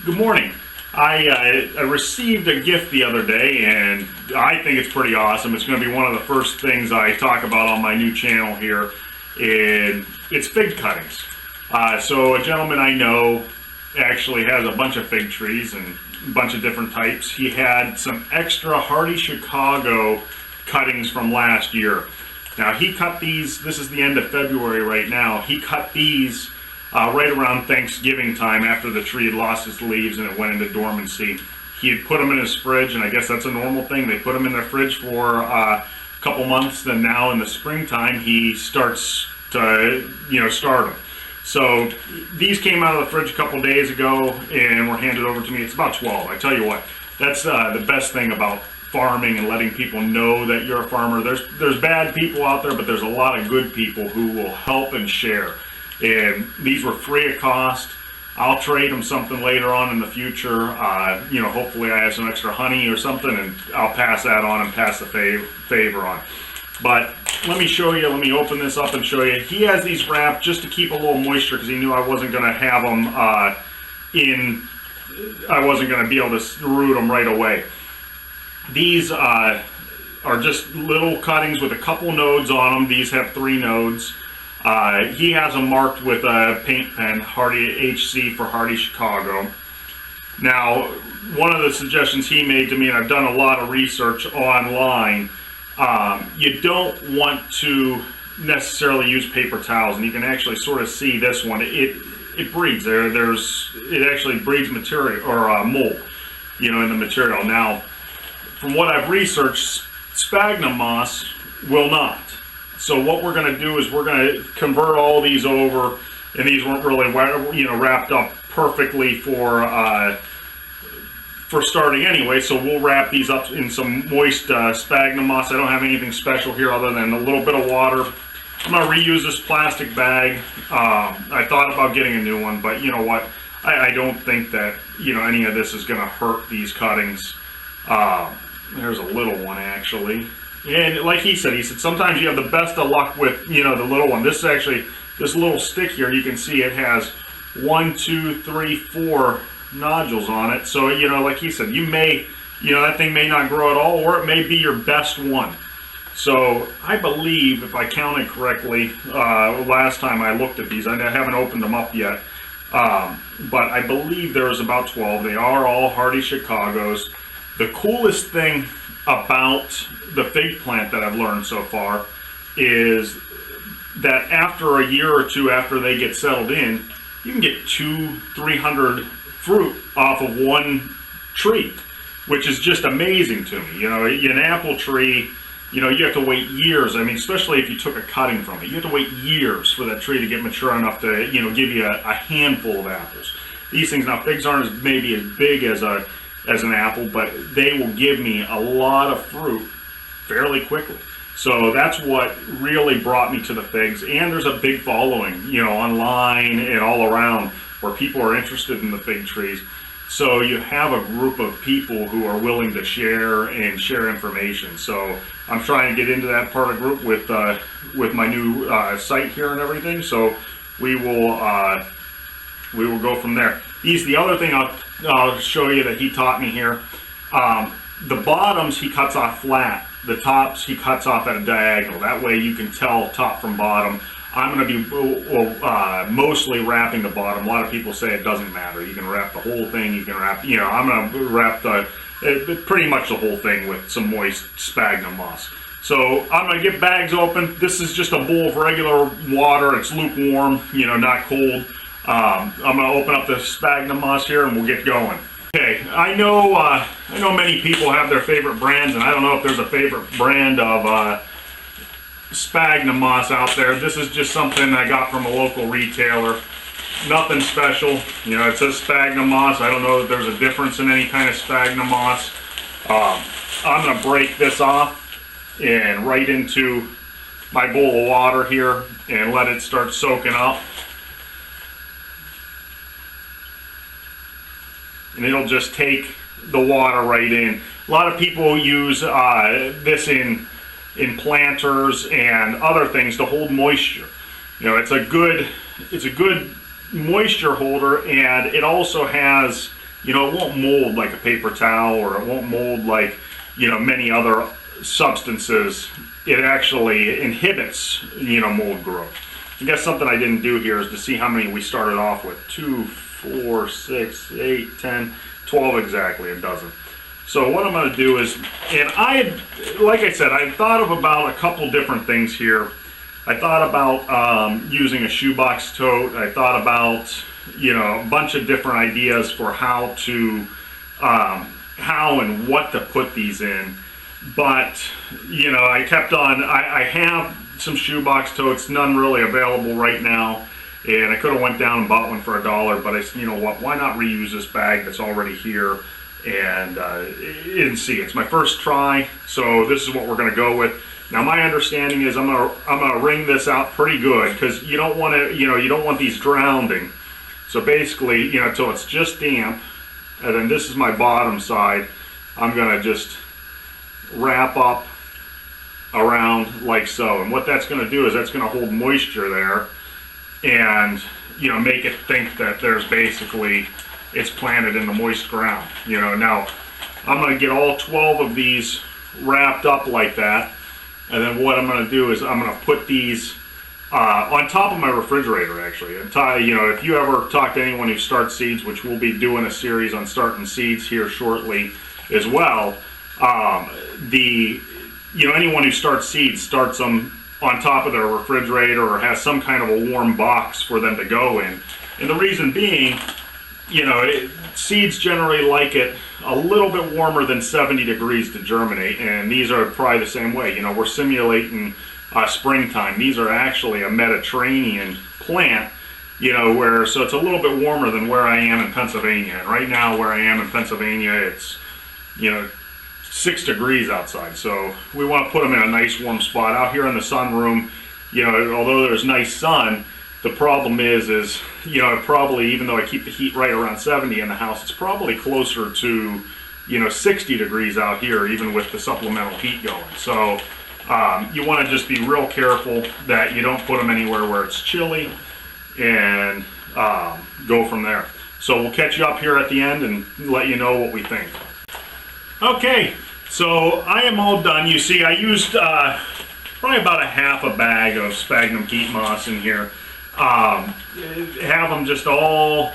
Good morning. I received a gift the other day, and I think it's pretty awesome. It's going to be one of the first things I talk about on my new channel here, and it's fig cuttings. So a gentleman I know actually has a bunch of fig trees and a bunch of different types. He had some extra hardy Chicago cuttings from last year. Now he cut these, this is the end of February right now, he cut these right around Thanksgiving time after the tree had lost its leaves and it went into dormancy. He had put them in his fridge, and I guess that's a normal thing. They put them in their fridge for a couple months, then now in the springtime he starts to, start them. So these came out of the fridge a couple days ago and were handed over to me. It's about 12. I tell you what, that's the best thing about farming and letting people know that you're a farmer. There's bad people out there, but there's a lot of good people who will help and share. And these were free of cost. I'll trade them something later on in the future. Hopefully I have some extra honey or something, and I'll pass that on and pass the favor on. But let me show you, let me open this up and show you. He has these wrapped just to keep a little moisture because he knew I wasn't going to have them I wasn't going to be able to root them right away. These are just little cuttings with a couple nodes on them. These have 3 nodes. He has them marked with a paint pen, Hardy HC for Hardy Chicago. Now, one of the suggestions he made to me, and I've done a lot of research online, you don't want to necessarily use paper towels, and you can actually sort of see this one. It breeds. It actually breeds material or mold, in the material. Now, from what I've researched, sphagnum moss will not. So what we're going to do is we're going to convert all these over, and these weren't really wrapped up perfectly for starting anyway. So we'll wrap these up in some moist sphagnum moss. I don't have anything special here other than a little bit of water. I'm going to reuse this plastic bag. I thought about getting a new one, but you know what? I don't think that any of this is going to hurt these cuttings. There's a little one actually. And like he said sometimes you have the best of luck with, the little one. This little stick here, you can see it has 1, 2, 3, 4 nodules on it. So, like he said, you may, that thing may not grow at all, or it may be your best one. So I believe, if I counted correctly, last time I looked at these, I haven't opened them up yet, but I believe there's about 12. They are all hardy Chicagos. The coolest thing about the fig plant that I've learned so far is that after a year or two after they get settled in, you can get 200-300 fruit off of one tree, which is just amazing to me. An apple tree, you have to wait years. I mean, especially if you took a cutting from it, you have to wait years for that tree to get mature enough to, give you a handful of apples. These things, now figs aren't maybe as big as an apple, but they will give me a lot of fruit fairly quickly. So that's what really brought me to the figs, and there's a big following, online and all around where people are interested in the fig trees. So you have a group of people who are willing to share information. So I'm trying to get into that part of the group with my new site here and everything. So we will go from there. The other thing I'll show you that he taught me here. The bottoms he cuts off flat. The tops he cuts off at a diagonal. That way you can tell top from bottom. I'm going to be mostly wrapping the bottom. A lot of people say it doesn't matter. You can wrap the whole thing. You can wrap, I'm going to wrap pretty much the whole thing with some moist sphagnum moss. So I'm going to get bags open. This is just a bowl of regular water. It's lukewarm, not cold. I'm going to open up the sphagnum moss here and we'll get going. Okay, I know many people have their favorite brands, and I don't know if there's a favorite brand of sphagnum moss out there. This is just something I got from a local retailer. Nothing special. It says sphagnum moss. I don't know if there's a difference in any kind of sphagnum moss. I'm going to break this off and right into my bowl of water here and let it start soaking up. And it'll just take the water right in. A lot of people use this in planters and other things to hold moisture. It's a good moisture holder, and it also has you know, it won't mold like a paper towel, or it won't mold like, you know, many other substances. It actually inhibits, you know, mold growth. I guess something I didn't do here is to see how many we started off with. 2, 4, 6, 8, 10, 12 exactly, a dozen. So what I'm going to do is, and like I said, I thought of about a couple different things here. I thought about using a shoebox tote. I thought about, you know, a bunch of different ideas for how and what to put these in. But, you know, I kept on, I have some shoebox totes, none really available right now. And I could have went down and bought one for $1, but I said, you know what, why not reuse this bag that's already here? And see, it's my first try, so this is what we're going to go with. Now, my understanding is I'm gonna wring this out pretty good, because you don't want to, you know, you don't want these drowning. So basically, you know, until it's just damp, and then this is my bottom side. I'm gonna just wrap up around like so, and what that's going to do is that's going to hold moisture there, and, you know, make it think that there's basically, it's planted in the moist ground. You know, now I'm going to get all 12 of these wrapped up like that, and then what I'm going to do is I'm going to put these on top of my refrigerator, actually. And you know, if you ever talk to anyone who starts seeds, which we'll be doing a series on starting seeds here shortly as well, you know, anyone who starts seeds starts them on top of their refrigerator, or has some kind of a warm box for them to go in. And the reason being, you know, seeds generally like it a little bit warmer than 70 degrees to germinate, and these are probably the same way. You know, we're simulating springtime. These are actually a Mediterranean plant, you know, so it's a little bit warmer than where I am in Pennsylvania. And right now where I am in Pennsylvania, it's, you know, 6 degrees outside. So we want to put them in a nice warm spot. Out here in the sunroom, you know, although there's nice sun, the problem is, you know, probably, even though I keep the heat right around 70 in the house, it's probably closer to, you know, 60 degrees out here, even with the supplemental heat going. So you want to just be real careful that you don't put them anywhere where it's chilly, and go from there. So we'll catch you up here at the end and let you know what we think. Okay, so I am all done. You see, I used probably about a half a bag of sphagnum peat moss in here. Have them just all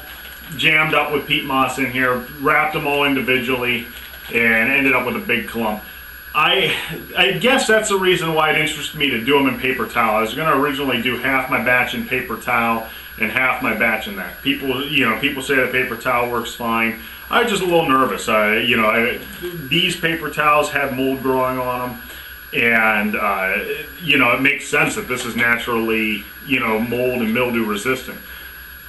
jammed up with peat moss in here, wrapped them all individually, and ended up with a big clump. I guess that's the reason why it interested me to do them in paper towel. I was going to originally do half my batch in paper towel and half my batch in that. People say that paper towel works fine. I was just a little nervous. These paper towels have mold growing on them, and you know, it makes sense that this is naturally, you know, mold and mildew resistant.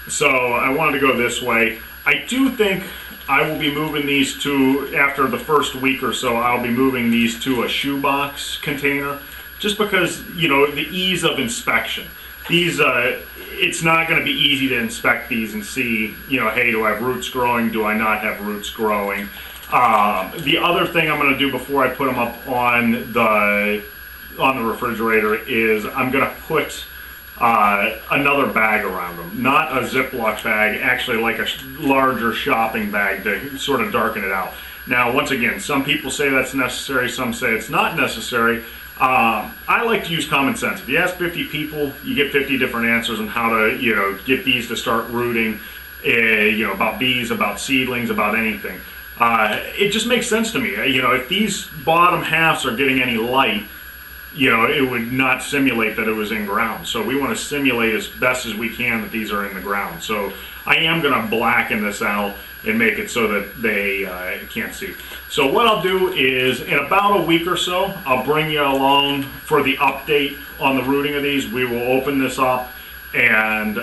So I wanted to go this way. I do think I will be moving these to, after the first week or so, I'll be moving these to a shoebox container, just because, you know, the ease of inspection. These, it's not going to be easy to inspect these and see, you know, hey, do I have roots growing? Do I not have roots growing? The other thing I'm going to do before I put them up on the refrigerator is I'm going to put another bag around them. Not a Ziploc bag, actually like a larger shopping bag to sort of darken it out. Now, once again, some people say that's necessary, some say it's not necessary. I like to use common sense. If you ask 50 people, you get 50 different answers on how to, you know, get bees to start rooting, you know, about bees, about seedlings, about anything. It just makes sense to me. You know, if these bottom halves are getting any light, you know, it would not simulate that it was in ground. So we want to simulate as best as we can that these are in the ground. So I am going to blacken this out and make it so that they can't see. So what I'll do is, in about a week or so, I'll bring you along for the update on the rooting of these. We will open this up and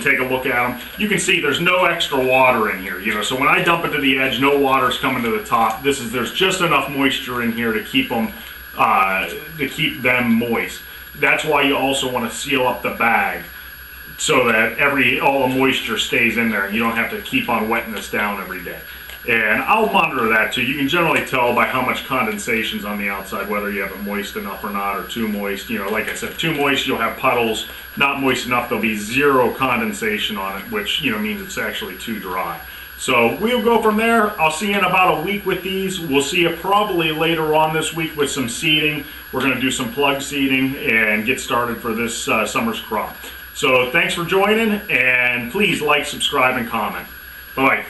take a look at them. You can see there's no extra water in here, you know, so when I dump it to the edge, no water's coming to the top. There's just enough moisture in here to keep them moist. That's why you also want to seal up the bag, so that all the moisture stays in there and you don't have to keep on wetting this down every day. And I'll monitor that too. You can generally tell by how much condensation's on the outside, whether you have it moist enough or not, or too moist. You know, like I said, too moist, you'll have puddles. Not moist enough, there'll be zero condensation on it, which, you know, means it's actually too dry. So we'll go from there. I'll see you in about a week with these. We'll see you probably later on this week with some seeding. We're going to do some plug seeding and get started for this summer's crop. So thanks for joining, and please like, subscribe, and comment. Bye-bye.